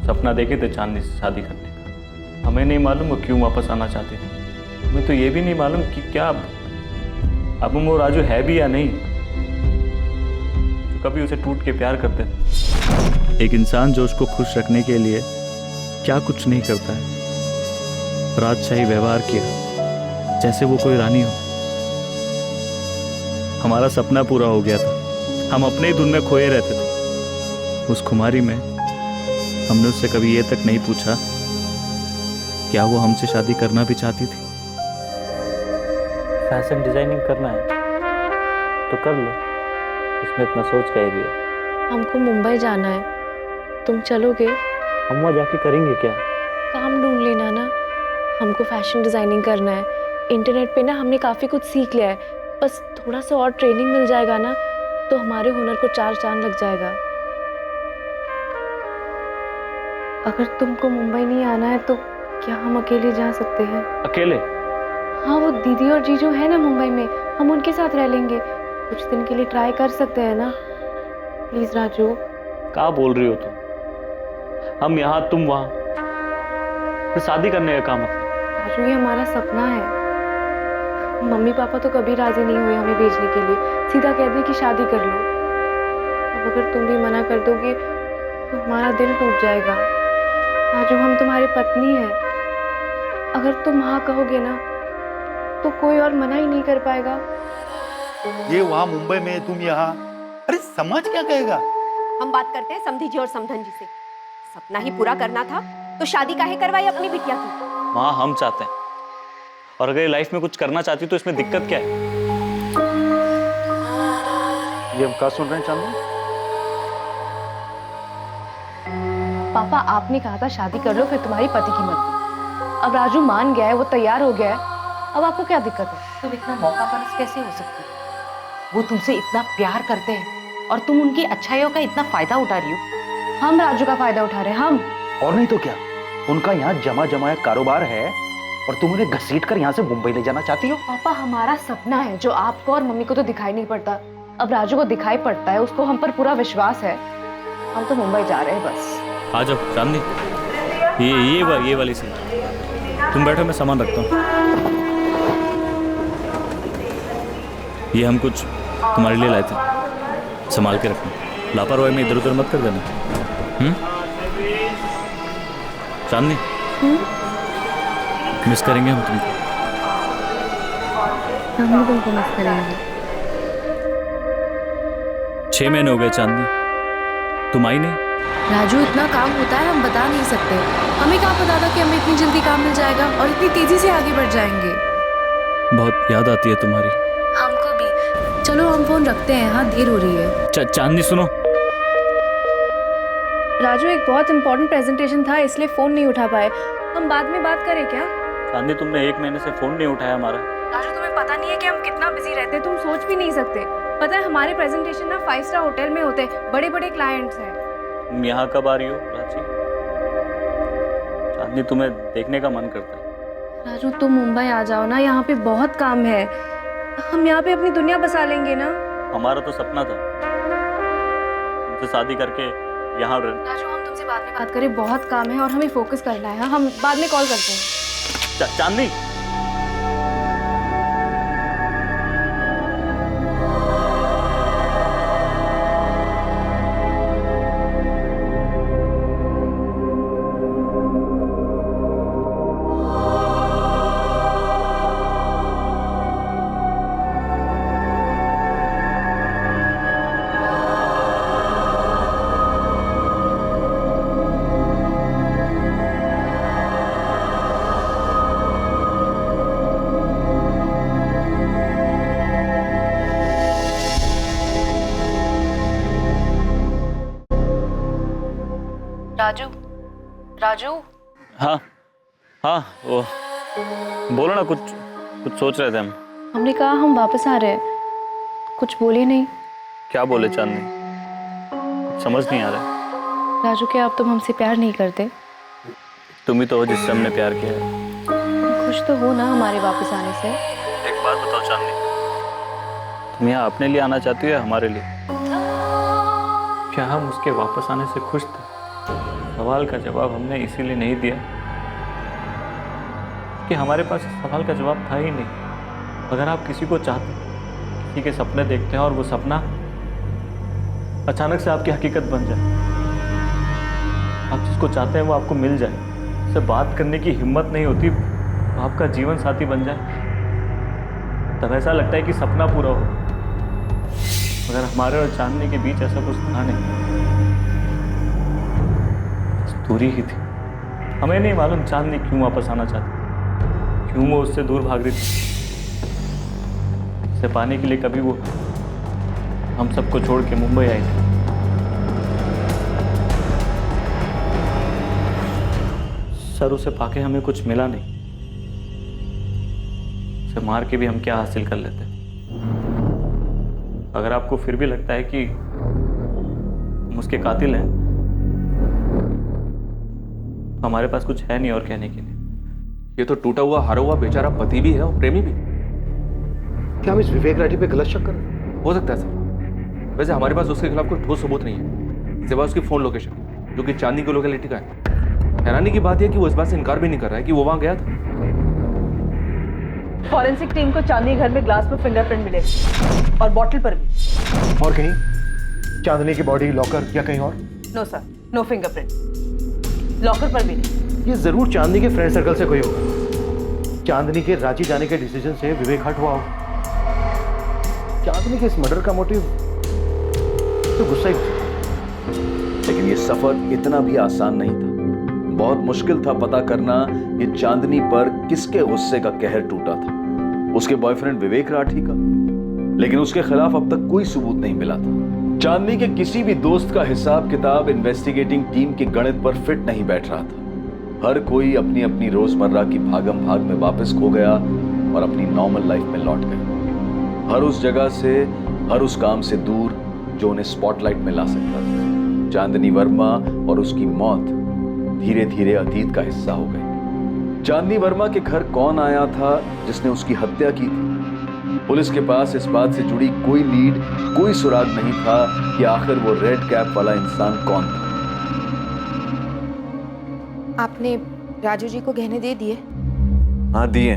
सपना देखे थे चांदनी से शादी करने का। हमें नहीं मालूम वो क्यों वापस आना चाहती थी। हमें तो ये भी नहीं मालूम कि क्या अब वो राजू है भी या नहीं, जो कभी उसे टूट के प्यार करते थे। एक इंसान जो उसको खुश रखने के लिए क्या कुछ नहीं करता है। राजशाही व्यवहार किया जैसे वो कोई रानी हो। हमारा सपना पूरा हो गया था, हम अपने ही धुन में खोए रहते थे। उस खुमारी में हमने उससे कभी ये तक नहीं पूछा क्या वो हमसे शादी करना भी चाहती थी। फैशन डिजाइनिंग करना है तो कर लो, इसमें इतना सोच का भी है। हमको मुंबई जाना है, तुम चलोगे? हम वहाँ जाके करेंगे क्या? काम ढूंढ लेना ना। हमको फैशन डिजाइनिंग करना है। इंटरनेट पे ना हमने काफ़ी कुछ सीख लिया है, बस थोड़ा सा और ट्रेनिंग मिल जाएगा ना तो हमारे हुनर को 4 चांद लग जाएगा। अगर तुमको मुंबई नहीं आना है तो क्या हम अकेले जा सकते हैं? अकेले? हाँ, वो दीदी और जीजू है ना मुंबई में, हम उनके साथ रह लेंगे। कुछ दिन के लिए ट्राई कर सकते हैं ना, प्लीज राजू। क्या बोल रही हो तुम? हम यहाँ, तुम वहाँ, फिर शादी करने का काम है। राजू, ये हमारा सपना है। मम्मी पापा तो कभी राजी नहीं हुए हमें भेजने के लिए, सीधा कह दिए कि शादी कर लो। अब अगर तुम भी मना कर दोगे तो हमारा दिल टूट जाएगा। राजू, हम तुम्हारी पत्नी है, अगर तुम हाँ कहोगे ना तो कोई और मना ही नहीं कर पाएगा। ये वहाँ मुंबई में, तुम यहाँ, अरे समाज क्या कहेगा? हम बात करते हैं समधी जी और समधन जी से। सपना ही पूरा करना था तो शादी काहे करवाई अपनी बिटिया की? माँ, हम चाहते हैं, और अगर ये लाइफ में कुछ करना चाहती तो इसमें दिक्कत क्या है? ये हम क्या सुन रहे हैं चांदनी? पापा, आपने कहा था शादी कर लो फिर तुम्हारी पति की मर्जी। अब राजू मान गया है, वो तैयार हो गया है, अब आपको क्या दिक्कत है? तुम इतना मौका परस्त कैसे हो सकती हो? वो तुमसे इतना प्यार करते हैं और तुम उनकी अच्छाइयों का इतना फायदा उठा रही हो। हम राजू का फायदा उठा रहे हैं, हम। और नहीं तो क्या, उनका यहाँ जमा जमाया कारोबार है और तुम उन्हें घसीट कर यहाँ से मुंबई ले जाना चाहती हो? पापा, हमारा सपना है जो आपको और मम्मी को तो दिखाई नहीं पड़ता, अब राजू को दिखाई पड़ता है, उसको हम पर पूरा विश्वास है। हम तो मुंबई जा रहे हैं बस। आ जाओ चांदनी, ये वाली सीट। तुम बैठो, मैं सामान रखता हूँ। ये हम कुछ तुम्हारे लिए लाए थे, संभाल के रखना, लापरवाही में इधर उधर मत कर देना। चांदनी, मिस करेंगे हम तुमको। हम भी तुमको मिस करेंगे। 6 महीने हो गए चांदनी, तुम आई नहीं। राजू, इतना काम होता है हम बता नहीं सकते। हमें क्या पता था कि हमें इतनी जल्दी काम मिल जाएगा और इतनी तेजी से आगे बढ़ जाएंगे। बहुत याद आती है तुम्हारी। हमको भी। चलो हम फोन रखते हैं, हाँ देर हो रही है। चांदनी सुनो। राजू, एक बहुत इंपॉर्टेंट प्रेजेंटेशन था इसलिए फोन नहीं उठा पाए, हम बाद में बात करें क्या? चांदनी, तुमने 1 महीने से फोन नहीं उठाया हमारा। राजू, तुम्हें पता नहीं है कि हम कितना बिजी रहते हैं, तुम सोच भी नहीं सकते। पता है हमारे प्रेजेंटेशन ना 5 स्टार होटल में होते हैं, बड़े बड़े क्लाइंट्स हैं। तुम यहाँ कब आ रही हो रांची? चांदनी, तुम्हें देखने का मन करता है। राजू, तुम मुंबई आ जाओ ना, यहाँ पे बहुत काम है, हम यहाँ पे अपनी दुनिया बसा लेंगे ना। हमारा तो सपना था तुमसे शादी करके यहाँ राजू, हम तुमसे बाद में बात करें, बहुत काम है और हमें फोकस करना है, हम बाद में कॉल करते हैं। चांदनी, राजू, राजू। हाँ हाँ, वो बोलो ना, कुछ सोच रहे थे हम। हमने कहा हम वापस आ रहे हैं, कुछ बोले नहीं। क्या बोले चांदनी? कुछ समझ नहीं आ रहा। राजू, क्या अब तुम हमसे प्यार नहीं करते? तुम ही तो हो जिससे हमने प्यार किया है। तुम खुश तो हो ना हमारे वापस आने से? एक बात बताओ चांदनी, तुम यहाँ अपने लिए आना चाहती हो या हमारे लिए? क्या हम उसके वापस आने से खुश थे? सवाल का जवाब हमने इसीलिए नहीं दिया कि हमारे पास इस सवाल का जवाब था ही नहीं। अगर आप किसी को चाहते, किसी के सपने देखते हैं और वो सपना अचानक से आपकी हकीकत बन जाए, आप जिसको चाहते हैं वो आपको मिल जाए, उससे बात करने की हिम्मत नहीं होती, वो आपका जीवन साथी बन जाए, तब ऐसा लगता है कि सपना पूरा हो। मगर हमारे और चांदनी के बीच ऐसा कुछ था नहीं, दूरी ही थी। हमें नहीं मालूम चांदनी क्यों वापस आना चाहती, क्यों वो उससे दूर भाग रही थी। उसे पाने के लिए कभी वो हम सबको छोड़ के मुंबई आई थी। सर, उसे पाके हमें कुछ मिला नहीं, उसे मार के भी हम क्या हासिल कर लेते। अगर आपको फिर भी लगता है कि हम उसके कातिल हैं, हमारे पास कुछ है नहीं और कहने के लिए। ये तो टूटा हुआ हारा हुआ बेचारा पति भी है और प्रेमी भी। क्या हम इस विवेक राठी पे गलत शक कर रहे हैं? हो सकता है सर। वैसे हमारे पास उसके खिलाफ कोई ठोस सबूत नहीं है सिवाय उसकी फोन लोकेशन, जो कि चांदनी की लोकेलिटी का है। हैरानी की बात यह कि वो इस बात से इनकार भी नहीं कर रहा है कि वो वहां गया था। फॉरेंसिक टीम को चांदनी घर में ग्लास पर फिंगरप्रिंट मिले और बॉटल पर भी। और कहीं चांदनी की बॉडी लॉकर या कहीं और? No sir, no fingerprint, locker पर भी नहीं। ये जरूर चांदनी के फ्रेंड सर्कल से कोई होगा। चांदनी के रांची जाने के डिसीजन से विवेक हट हुआ होगा। चांदनी के इस मर्डर का मोटिव तो गुस्सा ही। लेकिन ये सफर इतना भी आसान नहीं था। बहुत मुश्किल था पता करना ये चांदनी पर किसके गुस्से का कहर टूटा था, उसके बॉयफ्रेंड विवेक राठी का। लेकिन उसके खिलाफ अब तक कोई सबूत नहीं मिला था। चांदनी के किसी भी दोस्त का हिसाब किताब इन्वेस्टिगेटिंग टीम के गणित पर फिट नहीं बैठ रहा था। हर कोई अपनी अपनी रोजमर्रा की भागम भाग में वापस खो गया और अपनी नॉर्मल लाइफ में लौट गया। हर उस जगह से, हर उस काम से दूर जो उन्हें स्पॉटलाइट में ला सकता था। चांदनी वर्मा और उसकी मौत धीरे धीरे अतीत का हिस्सा हो गई। चांदनी वर्मा के घर कौन आया था जिसने उसकी हत्या की थी? पुलिस के पास इस बात से जुड़ी कोई लीड, कोई सुराग नहीं था कि आखिर वो रेड कैप वाला इंसान कौन था। आपने राजू जी को गहने दे दिए? हाँ दिए,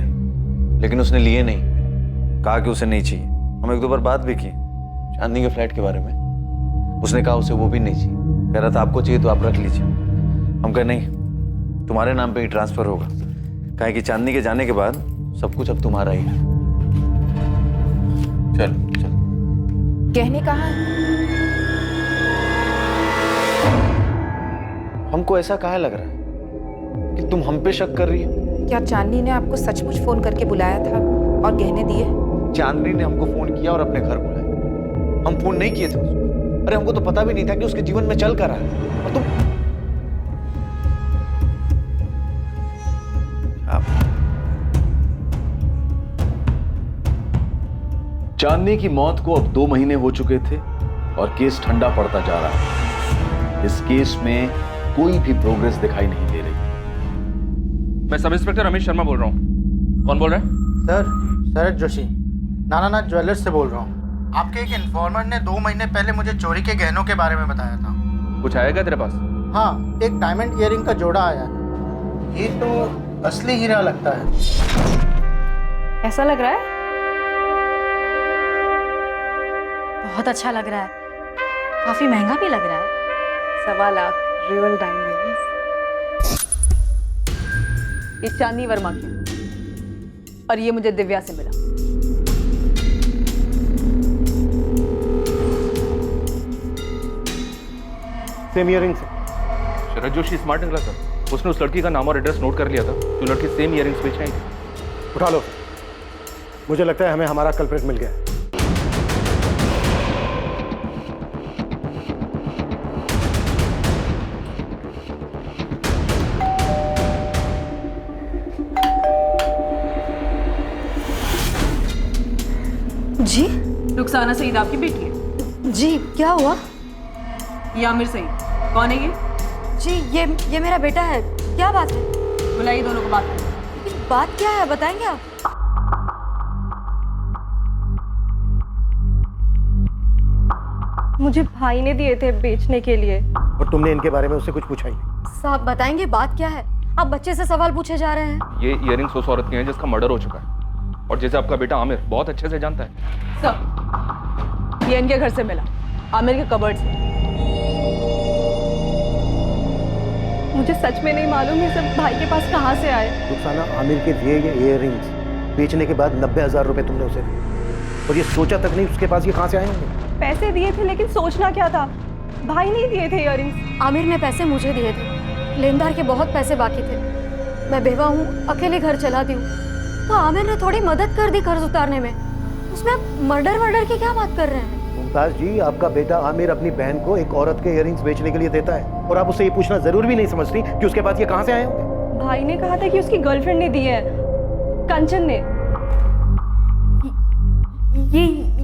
लेकिन उसने लिए नहीं। कहा कि उसे नहीं चाहिए। हम एक दो बार बात भी की चांदनी के फ्लैट के बारे में। उसने कहा उसे वो भी नहीं चाहिए। कह रहा था आपको चाहिए तो आप रख लीजिए। हम कहे नहीं, तुम्हारे नाम पे ही ट्रांसफर होगा। कहा कि चांदनी के जाने के बाद सब कुछ अब तुम्हारा ही है। चल चल। गहने कहाँ? हमको ऐसा काहे लग रहा है कि तुम हम पे शक कर रही हो? क्या चांदनी ने आपको सचमुच फोन करके बुलाया था और गहने दिए? चांदनी ने हमको फोन किया और अपने घर बुलाया। हम फोन नहीं किए थे उसको। अरे हमको तो पता भी नहीं था कि उसके जीवन में चल कर रहा है। और तुम चांदनी की मौत को अब 2 महीने हो चुके थे और केस ठंडा पड़ता जा रहा है। इस केस में कोई भी प्रोग्रेस दिखाई नहीं दे रही। मैं सब इंस्पेक्टर रमेश शर्मा बोल रहा हूँ। कौन बोल रहा है? सर, शरद जोशी, नानानाथ ज्वेलर्स से बोल रहा हूँ। आपके एक इन्फॉर्मर ने 2 महीने पहले मुझे चोरी के गहनों के बारे में बताया था। कुछ आया क्या तेरे पास? हाँ, एक डायमंड ईयरिंग का जोड़ा आया है। ये तो असली हीरा लगता है। ऐसा लग रहा है? बहुत अच्छा लग रहा है, काफी महंगा भी लग रहा है। 1.25 लाख रियल डायमंड्स। ये चांदनी वर्मा की और ये मुझे दिव्या से मिला। सेम ईयरिंग से। शरद जोशी स्मार्ट निकला सर। उसने उस लड़की का नाम और एड्रेस नोट कर लिया था जो लड़की सेम ईयरिंग्स बेच रही थी। उठा लो। मुझे लगता है हमें हमारा कल्प्रेट मिल गया है। जी? रुखसाना सईद आपकी बेटी है? जी, क्या हुआ? ये आमिर सईद। कौन है ये? जी, ये मेरा बेटा है। क्या बात है? बुलाइए दोनों को बात करें। बात क्या है, बताएंगे आप? मुझे भाई ने दिए थे बेचने के लिए। और तुमने इनके बारे में उससे कुछ पूछा ही नहीं? साहब बताएंगे बात क्या है? आप बच्चे से सवाल पूछे जा रहे हैं। ये ईयरिंग्स उस औरत की हैं जिसका मर्डर हो चुका है और जैसे आपका बेटा आमिर बहुत अच्छे से जानता है। सब ये इनके घर से मिला, आमिर के कबर्ड से। मुझे सच में नहीं मालूम ये सब भाई के पास कहाँ से आए। रुखसाना, आमिर के दिए ये ईयरिंग्स बेचने के बाद 90,000 रुपए तुमने उसे दिए और ये सोचा तक नहीं उसके पास ये कहाँ से आए होंगे? पैसे दिए थे लेकिन सोचना क्या था, भाई नहीं दिए थे ईयरिंग्स। आमिर ने पैसे मुझे दिए थे। लेनदार के बहुत पैसे बाकी थे। मैं बेवा हूँ, अकेले घर चलाती हूँ, तो आमिर ने थोड़ी मदद कर दी कर्ज उतारने में। उसमें मर्डर की क्या बात कर रहे हैं? मुमताज जी, आपका बेटा आमिर अपनी बहन को एक औरत के ईयरिंग्स बेचने के लिए देता है और आप उससे ये पूछना जरूर भी नहीं समझती कि उसके पास ये कहाँ से आए होंगे? भाई ने कहा था कि उसकी गर्लफ्रेंड ने दिए हैं, कंचन ने।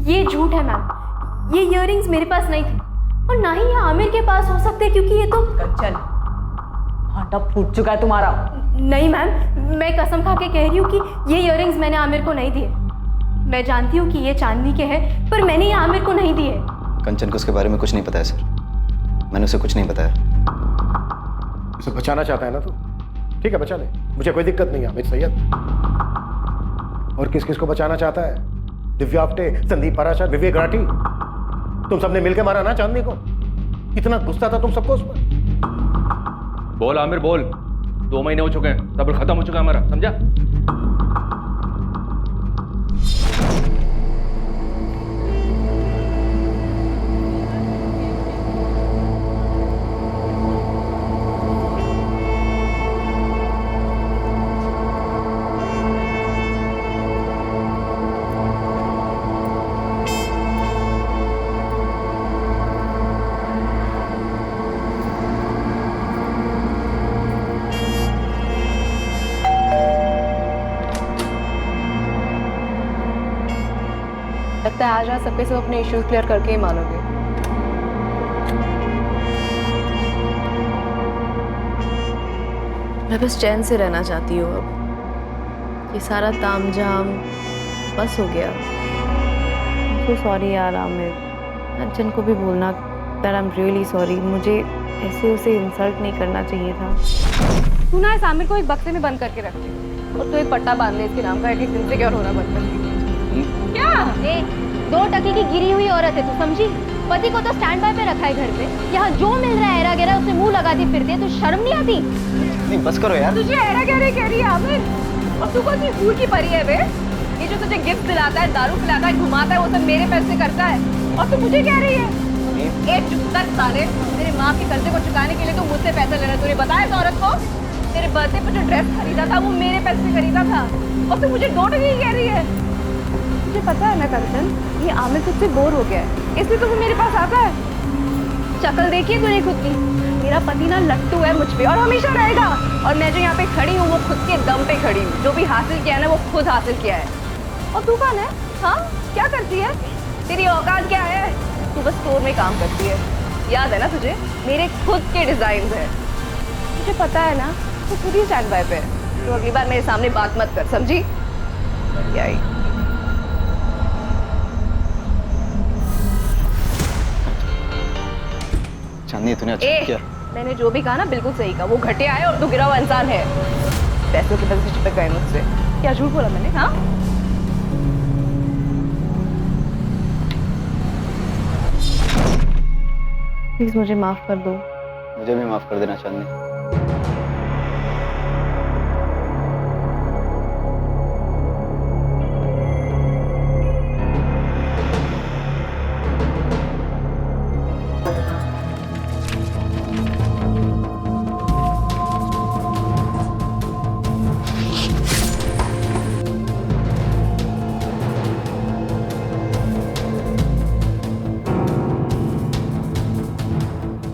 ये झूठ है मैम। ये ईयरिंग्स मेरे पास नहीं थे और ना ही ये आमिर के पास हो सकते क्योंकि ये तो कंचन भांटा फूट चुका है तुम्हारा। नहीं मैम, मैं कसम खा के कह रही हूँ कि ये ईयरिंग्स मैंने आमिर को नहीं दिए। मैं जानती हूँ कि ये चांदनी के हैं, पर मैंने ये आमिर को नहीं दिए। कंचन को उसके बारे में कुछ नहीं पता है सर। मैंने उसे कुछ नहीं बताया। उसे बचाना चाहता है ना तू? ठीक है, बचा ले, मुझे कोई दिक्कत नहीं है आमिर सैयद। और किस किस को बचाना चाहता है? दिव्या आप्टे, संदीप पराशर, विवेक राठी, तुम सबने मिलकर मारा ना चांदनी को। इतना गुस्सा था तुम सबको उस पर। बोल आमिर बोल, 2 महीने हो चुके हैं, सब्र खत्म हो चुका है हमारा, समझा? लगता है आज रात सबके सब अपने इश्यूज क्लियर करके ही मानोगे। मैं बस चैन से रहना चाहती हूँ अब। ये सारा तामझाम बस हो गया। तो सॉरी यार आमिर, कंचन को भी बोलना that I am really sorry. मुझे ऐसे उसे इंसल्ट नहीं करना चाहिए था। तू ना इस आमिर को एक बक्से में बंद करके रख और तू एक पट्टा बांध ले इसके नाम का, एटलीस्ट इनसिक्योर होना बंद कर। क्या? 2 टके की गिरी हुई औरत है, तू समझी? पति को तो स्टैंड बाय पे रखा है घर पे, यहाँ जो मिल रहा है एरा गेरा उसे मुंह लगाती फिरती है, तो शर्म नहीं आती? नहीं बस करो यार। तुझे एरा गेरा कह रही है आमिर? और तू कौन सी फूल की परी है बे? ये जो तुझे गिफ्ट दिलाता है, दारू पिलाता है, घुमाता है, वो सब मेरे पैसे करता है और तू मुझे कह रही है? एक चुप कर साले, तेरे माँ के कर्जे को चुकाने के लिए तू मुझसे पैसे ले रहा है। तूने बताया इस औरत को? तेरे बर्थडे पर जो ड्रेस खरीदा था वो मेरे पैसे से खरीदा था और तू मुझे 2 टके कह रही है। मुझे पता है ना कंचन, ये आमिर तुझसे बोर हो गया है, इसलिए तो वो मेरे पास आता है। शक्ल देखिए तूने खुद की। मेरा पति ना लट्टू है मुझ पे और हमेशा रहेगा। और मैं जो यहाँ पे खड़ी हूँ वो खुद के दम पे खड़ी हूँ। जो भी हासिल किया है ना वो खुद हासिल किया है। और तू कौन है? हाँ, क्या करती है? तेरी औकात क्या है? तू बस स्टोर में काम करती है, याद है ना तुझे? मेरे खुद के डिजाइन है, मुझे पता है ना। तो खुद ही स्टैंड बाय पे, तो अगली बार मेरे सामने बात मत कर, समझी? यही चांदनी तूने अच्छा किया। मैंने जो भी कहा ना बिल्कुल सही कहा। वो घटिया है और तू गिरा हुआ इंसान है। पैसों के पैसे चिपक गए मुझसे। क्या झूठ बोला मैंने? हाँ, प्लीज मुझे माफ कर दो। मुझे भी माफ कर देना चांदनी।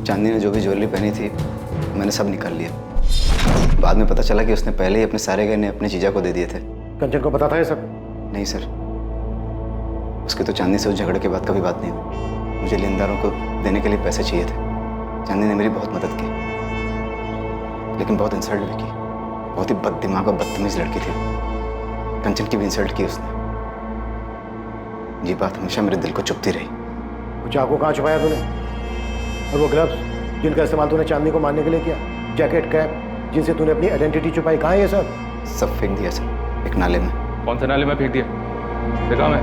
चांदनी ने जो भी ज्वेलरी पहनी थी मैंने सब निकाल लिया। बाद में पता चला कि उसने पहले ही अपने सारे गहने अपने जीजा को दे दिए थे। कंचन को पता था ये सब? नहीं सर, उसके तो चांदनी से उस झगड़े के बाद कभी बात नहीं हुई। मुझे लेनदारों को देने के लिए पैसे चाहिए थे। चांदनी ने मेरी बहुत मदद की, लेकिन बहुत इंसल्ट भी की। बहुत ही बददिमाग और बदतमीज लड़की थी। कंचन की भी इंसल्ट की उसने। ये बात हमेशा मेरे दिल को चुभती रही। वो चाकू कहाँ छुपाया तूने? और वो ग्लव्स जिनका इस्तेमाल तूने चांदनी को मारने के लिए किया, जैकेट, कैप, जिनसे तूने अपनी आइडेंटिटी छुपाई, कहाँ है ये सब? सब फेंक दिया सर, एक नाले में। कौन से नाले में फेंक दिया? देखा मैं?